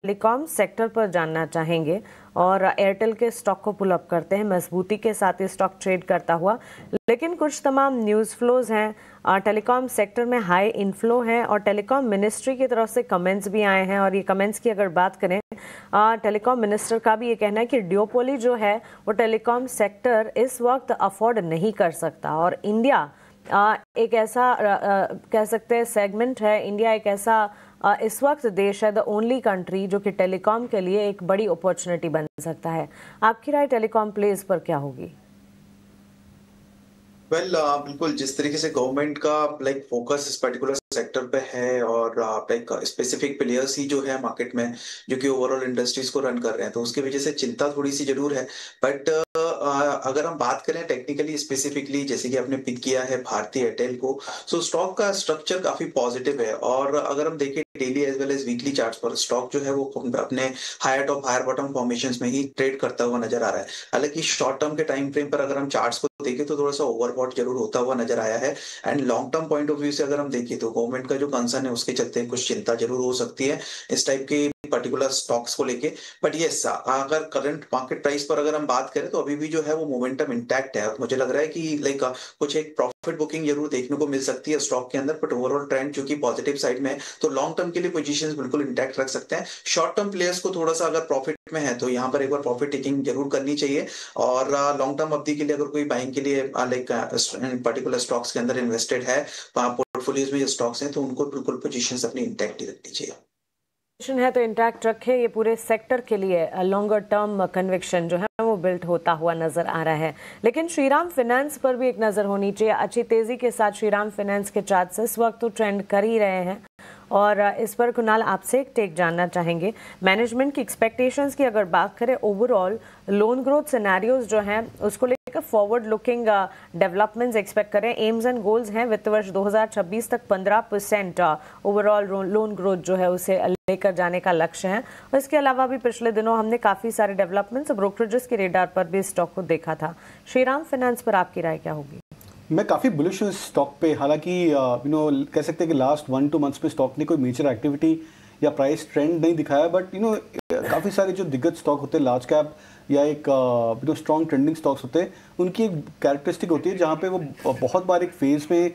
Telecom sector पर जानना चाहेंगे और एयरटेल के स्टॉक को पुल अप करते हैं। मजबूती के साथ ये स्टॉक ट्रेड करता हुआ, लेकिन कुछ तमाम न्यूज़ फ्लोज हैं। टेलीकॉम सेक्टर में हाई इनफ्लो है और टेलीकॉम मिनिस्ट्री की तरफ से कमेंट्स भी आए हैं। और ये कमेंट्स की अगर बात करें, टेलीकॉम मिनिस्टर का भी ये कहना है कि ड्यूओपोली जो है वो टेलीकॉम सेक्टर इस वक्त अफोर्ड नहीं कर सकता। और इंडिया एक ऐसा कह सकते हैं सेगमेंट है, इंडिया एक ऐसा इस वक्त देश है, द ओनली कंट्री जो कि टेलीकॉम के लिए एक बड़ी अपॉर्चुनिटी बन सकता है। आपकी राय टेलीकॉम प्लेस पर क्या होगी? बिल्कुल, जिस तरीके से गवर्नमेंट का फोकस इस पर्टिकुलर सेक्टर पे है और स्पेसिफिक प्लेयर्स ही जो है मार्केट में जो कि ओवरऑल इंडस्ट्रीज को रन कर रहे हैं, तो उसकी वजह से चिंता थोड़ी सी जरूर है। बट अगर हम बात करें टेक्निकली स्पेसिफिकली, जैसे कि आपने पिक किया है भारती एयरटेल को, सो स्टॉक का स्ट्रक्चर काफी पॉजिटिव है। और अगर हम देखें daily as well as weekly charts पर, स्टॉक जो है वो अपने higher top higher bottom formations में ही ट्रेड करता हुआ नजर आ रहा है। हालांकि शॉर्ट टर्म के टाइम फ्रेम पर अगर हम चार्ट्स को देखें तो थोड़ा सा ओवरबॉट जरूर होता हुआ नजर आया है। And long term point of view से अगर हम देखें तो गवर्नमेंट का जो कंसर्न है उसके चलते कुछ चिंता जरूर हो सकती है इस टाइप के पर्टिकुलर स्टॉक्स को लेके। बट यस, अगर करंट मार्केट प्राइस पर अगर हम बात करें तो अभी भी जो है वो मोमेंटम इंटैक्ट है। मुझे लग रहा है कि कुछ एक प्रॉफिट बुकिंग जरूर देखने को मिल सकती है स्टॉक के अंदर, बट ओवरऑल ट्रेंड जो कि पॉजिटिव साइड में है, तो लॉन्ग टर्म के लिए पोजीशंस बिल्कुल इंटैक्ट रख सकते हैं। शॉर्ट टर्म प्लेयर्स को थोड़ा सा अगर प्रॉफिट में है तो यहाँ पर एक बार प्रॉफिट टेकिंग जरूर करनी चाहिए। और लॉन्ग टर्म अवधि के लिए अगर कोई बाइंग के लिए पर्टिकुलर स्टॉक्स के अंदर इन्वेस्टेड है, पोर्टफोलियोज में जो स्टॉक्स हैं, तो उनको बिल्कुल पोजीशंस अपनी इंटैक्ट ही रखनी चाहिए है तो इंटैक्ट रखे। ये पूरे सेक्टर के लिए लॉन्गर टर्म कन्विक्शन जो है वो बिल्ट होता हुआ नजर आ रहा है। लेकिन श्रीराम फाइनेंस पर भी एक नजर होनी चाहिए। अच्छी तेजी के साथ श्रीराम फाइनेंस के चार्ट्स इस वक्त तो ट्रेंड कर ही रहे हैं और इस पर कुणाल आपसे एक टेक जानना चाहेंगे। मैनेजमेंट की एक्सपेक्टेशंस की अगर बात करें, ओवरऑल लोन ग्रोथ सिनेरियोज जो हैं उसको लेकर फॉरवर्ड लुकिंग डेवलपमेंट्स एक्सपेक्ट करें। एम्स एंड गोल्स हैं वित्त वर्ष 2026 तक 15% ओवरऑल लोन ग्रोथ जो है उसे लेकर जाने का लक्ष्य है। और इसके अलावा भी पिछले दिनों हमने काफ़ी सारे डेवलपमेंट्स ब्रोकरेजेस के रेडार पर भी स्टॉक को देखा था। श्रीराम फाइनेंस पर आपकी राय क्या होगी? मैं काफ़ी बुलिश हूँ इस स्टॉक पे। हालांकि कह सकते हैं कि लास्ट 1-2 मंथ्स में स्टॉक ने कोई मेजर एक्टिविटी या प्राइस ट्रेंड नहीं दिखाया, बट काफ़ी सारे जो दिग्गज स्टॉक होते हैं लार्ज कैप या एक स्ट्रॉन्ग ट्रेंडिंग स्टॉक्स होते हैं, उनकी एक कैरेक्टरिस्टिक होती है जहाँ पे वो बहुत बार एक फेज में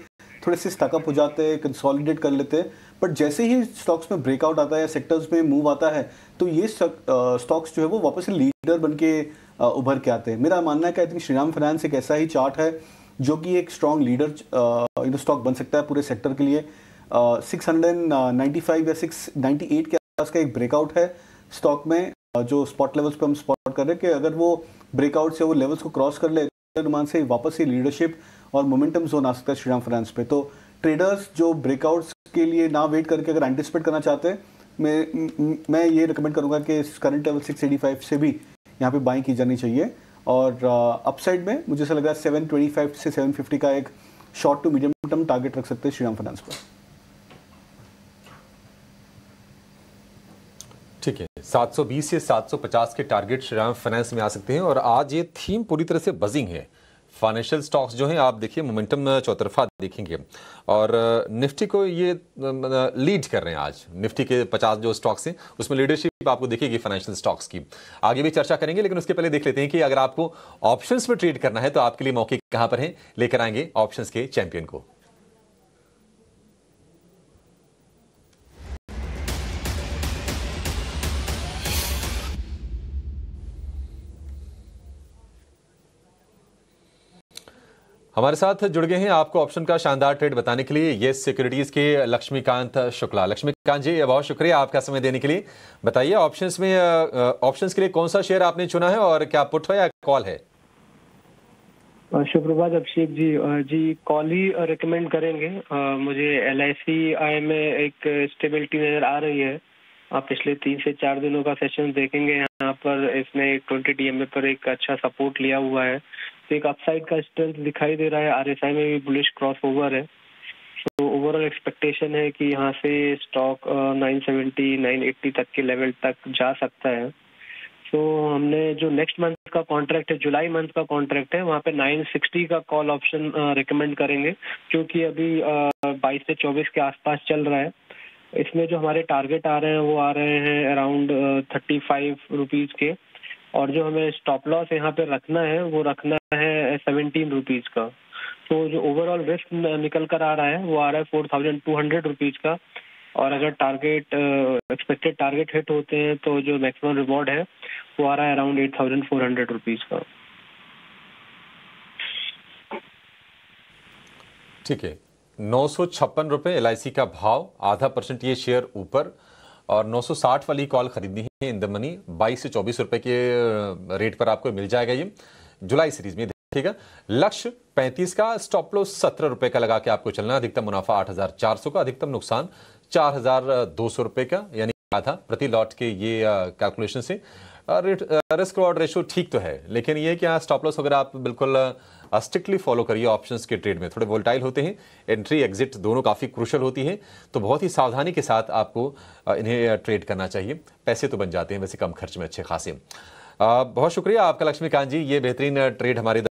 थोड़े से स्टकअप हो जाते हैं, कंसोलिडेट कर लेते हैं, बट जैसे ही स्टॉक्स में ब्रेकआउट आता है या सेक्टर्स में मूव आता है तो ये स्टॉक्स जो है वो वापस से लीडर बन के उभर के आते हैं। मेरा मानना है कि आई थिंक श्रीराम फाइनेंस एक ऐसा ही चार्ट है जो कि एक स्ट्रॉन्ग लीडर स्टॉक बन सकता है पूरे सेक्टर के लिए। 695 या 698 के आसपास का एक ब्रेकआउट है स्टॉक में, जो स्पॉट लेवल्स पे हम स्पॉट कर रहे हैं कि अगर वो ब्रेकआउट से वो लेवल्स को क्रॉस कर ले, अनुमान से वापस से लीडरशिप और मोमेंटम जोन आ सकता है श्रीराम फाइनेंस पे। तो ट्रेडर्स जो ब्रेकआउट्स के लिए ना वेट करके अगर एंटिसिपेट करना चाहते हैं, मैं ये रिकमेंड करूंगा कि करंट लेवल 685 से भी यहाँ पे बाइंग की जानी चाहिए। और अपसाइड में मुझे ऐसा लग रहा है 725 से 750 का एक short to medium term target रख सकते हैं श्रीराम फाइनेंस पर। ठीक है, 720 से 750 के टारगेट श्रीराम फाइनेंस में आ सकते हैं। और आज ये थीम पूरी तरह से बजिंग है। फाइनेंशियल स्टॉक्स जो हैं आप देखिए मोमेंटम चौतरफा देखेंगे और निफ्टी को ये लीड कर रहे हैं। आज निफ्टी के 50 जो स्टॉक्स हैं उसमें लीडरशिप आपको दिखेगी फाइनेंशियल स्टॉक्स की। आगे भी चर्चा करेंगे, लेकिन उसके पहले देख लेते हैं कि अगर आपको ऑप्शंस में ट्रेड करना है तो आपके लिए मौके कहां पर हैं। लेकर आएंगे ऑप्शंस के चैंपियन को। हमारे साथ जुड़ गए हैं आपको ऑप्शन का शानदार ट्रेड बताने के लिए येस सिक्योरिटीज के लक्ष्मीकांत शुक्ला। लक्ष्मीकांत जी, बहुत शुक्रिया आपका समय देने के लिए। बताइए ऑप्शंस में ऑप्शंस के लिए कौन सा शेयर आपने चुना है और क्या पुट है या कॉल है? सुप्रभात अभिषेक जी। जी कॉल ही रिकमेंड करेंगे। मुझे LIC में एक स्टेबिलिटी नजर आ रही है। आप पिछले 3 से 4 दिनों का सेशन देखेंगे, यहाँ पर इसने 20 DMA पर एक अच्छा सपोर्ट लिया हुआ है, तो एक अपसाइड का स्ट्रेंथ दिखाई दे रहा है। RSI में भी बुलिश क्रॉस ओवर है। तो ओवरऑल एक्सपेक्टेशन है कि यहाँ से स्टॉक 970 980 तक के लेवल तक जा सकता है। तो हमने जो नेक्स्ट मंथ का कॉन्ट्रैक्ट है, जुलाई मंथ का कॉन्ट्रैक्ट है, वहाँ पे 960 का कॉल ऑप्शन रिकमेंड करेंगे, क्योंकि अभी 22 से 24 के आसपास चल रहा है। इसमें जो हमारे टारगेट आ रहे हैं वो आ रहे हैं अराउंड 35 रुपीज़ के, और जो हमें स्टॉप लॉस यहाँ पे रखना है वो रखना है 17 रुपीज़ का। तो जो ओवरऑल रिस्क निकल कर आ रहा है वो आ रहा है 4200 रुपीज़ का, और अगर टारगेट एक्सपेक्टेड टारगेट हिट होते हैं तो जो मैक्सिमम रिवॉर्ड है वो आ रहा है अराउंड 8400 रुपीज़ का। ठीक है, 956 रुपये LIC का भाव, ½ % ये शेयर ऊपर, और 960 वाली कॉल खरीदनी है इन द मनी, 22 से 24 रुपए के रेट पर आपको मिल जाएगा ये जुलाई सीरीज में, ठीक है। लक्ष्य 35 का, स्टॉप लॉस 17 रुपए का लगा के आपको चलना, अधिकतम मुनाफा 8400 का, अधिकतम नुकसान 4200 रुपए का, यानी आधा प्रति लॉट के ये कैलकुलेशन से रिस्क रिवॉर्ड रेशो ठीक तो है, लेकिन ये क्या स्टॉप लॉस वगैरह आप बिल्कुल स्ट्रिक्टली फॉलो करिए। ऑप्शंस के ट्रेड में थोड़े वोलेटाइल होते हैं, एंट्री एग्जिट दोनों काफ़ी क्रूशल होती है, तो बहुत ही सावधानी के साथ आपको इन्हें ट्रेड करना चाहिए। पैसे तो बन जाते हैं वैसे कम खर्च में अच्छे खासे। बहुत शुक्रिया आपका लक्ष्मीकांत जी, ये बेहतरीन ट्रेड हमारे